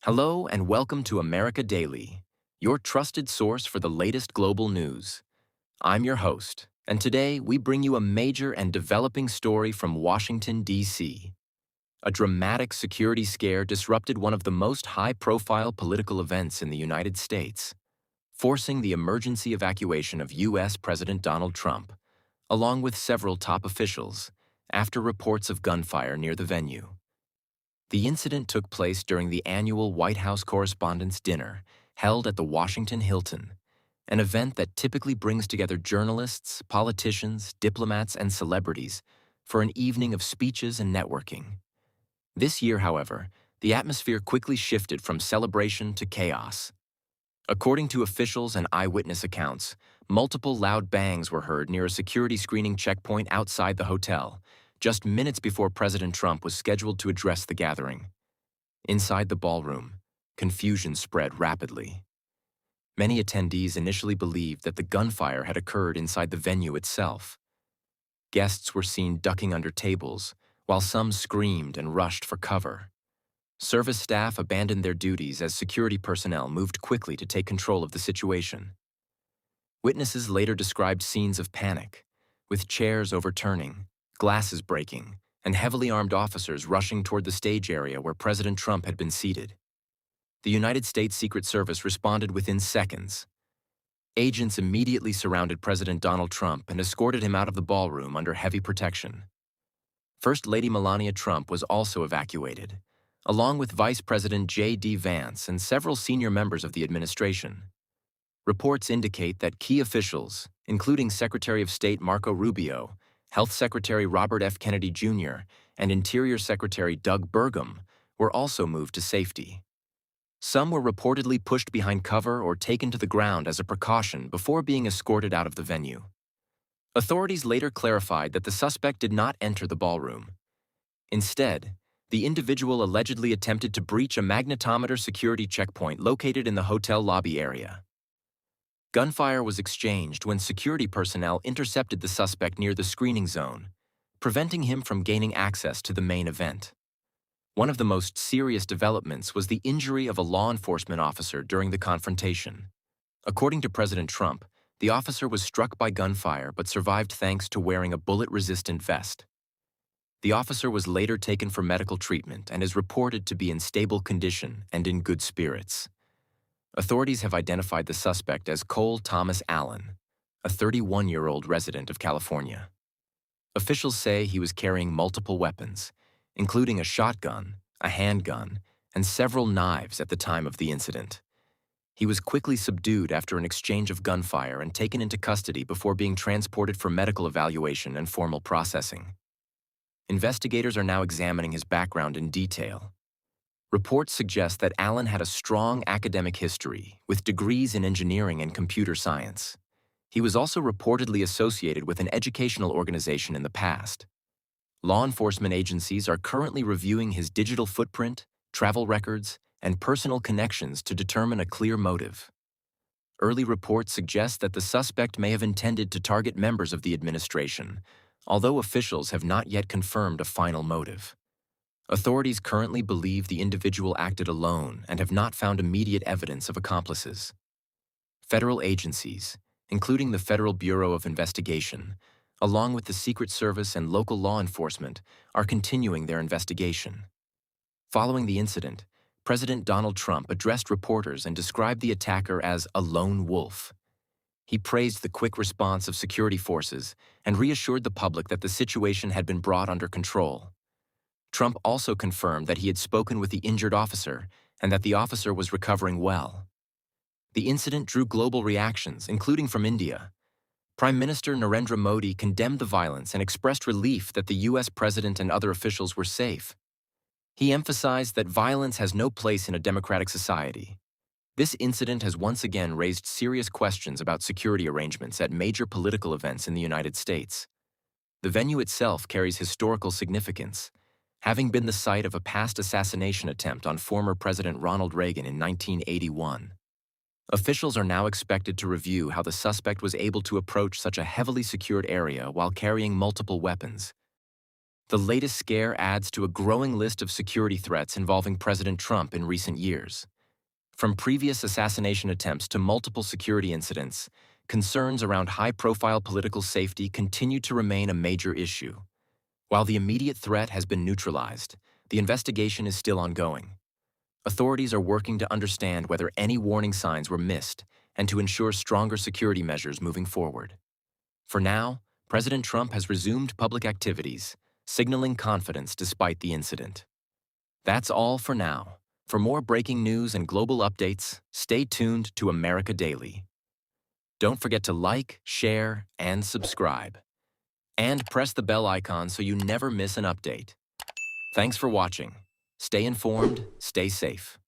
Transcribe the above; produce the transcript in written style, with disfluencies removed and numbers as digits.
Hello and welcome to America Daily, your trusted source for the latest global news. I'm your host, and today we bring you a major and developing story from Washington, D.C. A dramatic security scare disrupted one of the most high-profile political events in the United States, forcing the emergency evacuation of U.S. President Donald Trump, along with several top officials, after reports of gunfire near the venue. The incident took place during the annual White House Correspondents' Dinner held at the Washington Hilton, an event that typically brings together journalists, politicians, diplomats, and celebrities for an evening of speeches and networking. This year, however, the atmosphere quickly shifted from celebration to chaos. According to officials and eyewitness accounts, multiple loud bangs were heard near a security screening checkpoint outside the hotel, just minutes before President Trump was scheduled to address the gathering. Inside the ballroom, confusion spread rapidly. Many attendees initially believed that the gunfire had occurred inside the venue itself. Guests were seen ducking under tables, while some screamed and rushed for cover. Service staff abandoned their duties as security personnel moved quickly to take control of the situation. Witnesses later described scenes of panic, with chairs overturning, glasses breaking, and heavily armed officers rushing toward the stage area where President Trump had been seated. The United States Secret Service responded within seconds. Agents immediately surrounded President Donald Trump and escorted him out of the ballroom under heavy protection. First Lady Melania Trump was also evacuated, along with Vice President J.D. Vance and several senior members of the administration. Reports indicate that key officials, including Secretary of State Marco Rubio, Health Secretary Robert F. Kennedy Jr., and Interior Secretary Doug Burgum, were also moved to safety. Some were reportedly pushed behind cover or taken to the ground as a precaution before being escorted out of the venue. Authorities later clarified that the suspect did not enter the ballroom. Instead, the individual allegedly attempted to breach a magnetometer security checkpoint located in the hotel lobby area. Gunfire was exchanged when security personnel intercepted the suspect near the screening zone, preventing him from gaining access to the main event. One of the most serious developments was the injury of a law enforcement officer during the confrontation. According to President Trump, the officer was struck by gunfire but survived thanks to wearing a bullet-resistant vest. The officer was later taken for medical treatment and is reported to be in stable condition and in good spirits. Authorities have identified the suspect as Cole Thomas Allen, a 31-year-old resident of California. Officials say he was carrying multiple weapons, including a shotgun, a handgun, and several knives at the time of the incident. He was quickly subdued after an exchange of gunfire and taken into custody before being transported for medical evaluation and formal processing. Investigators are now examining his background in detail. Reports suggest that Allen had a strong academic history, with degrees in engineering and computer science. He was also reportedly associated with an educational organization in the past. Law enforcement agencies are currently reviewing his digital footprint, travel records, and personal connections to determine a clear motive. Early reports suggest that the suspect may have intended to target members of the administration, although officials have not yet confirmed a final motive. Authorities currently believe the individual acted alone and have not found immediate evidence of accomplices. Federal agencies, including the Federal Bureau of Investigation, along with the Secret Service and local law enforcement, are continuing their investigation. Following the incident, President Donald Trump addressed reporters and described the attacker as a lone wolf. He praised the quick response of security forces and reassured the public that the situation had been brought under control. Trump also confirmed that he had spoken with the injured officer and that the officer was recovering well. The incident drew global reactions, including from India. Prime Minister Narendra Modi condemned the violence and expressed relief that the U.S. president and other officials were safe. He emphasized that violence has no place in a democratic society. This incident has once again raised serious questions about security arrangements at major political events in the United States. The venue itself carries historical significance, having been the site of a past assassination attempt on former President Ronald Reagan in 1981. Officials are now expected to review how the suspect was able to approach such a heavily secured area while carrying multiple weapons. The latest scare adds to a growing list of security threats involving President Trump in recent years. From previous assassination attempts to multiple security incidents, concerns around high-profile political safety continue to remain a major issue. While the immediate threat has been neutralized, the investigation is still ongoing. Authorities are working to understand whether any warning signs were missed and to ensure stronger security measures moving forward. For now, President Trump has resumed public activities, signaling confidence despite the incident. That's all for now. For more breaking news and global updates, stay tuned to America Daily. Don't forget to like, share, and subscribe. And press the bell icon so you never miss an update. Thanks for watching. Stay informed, stay safe.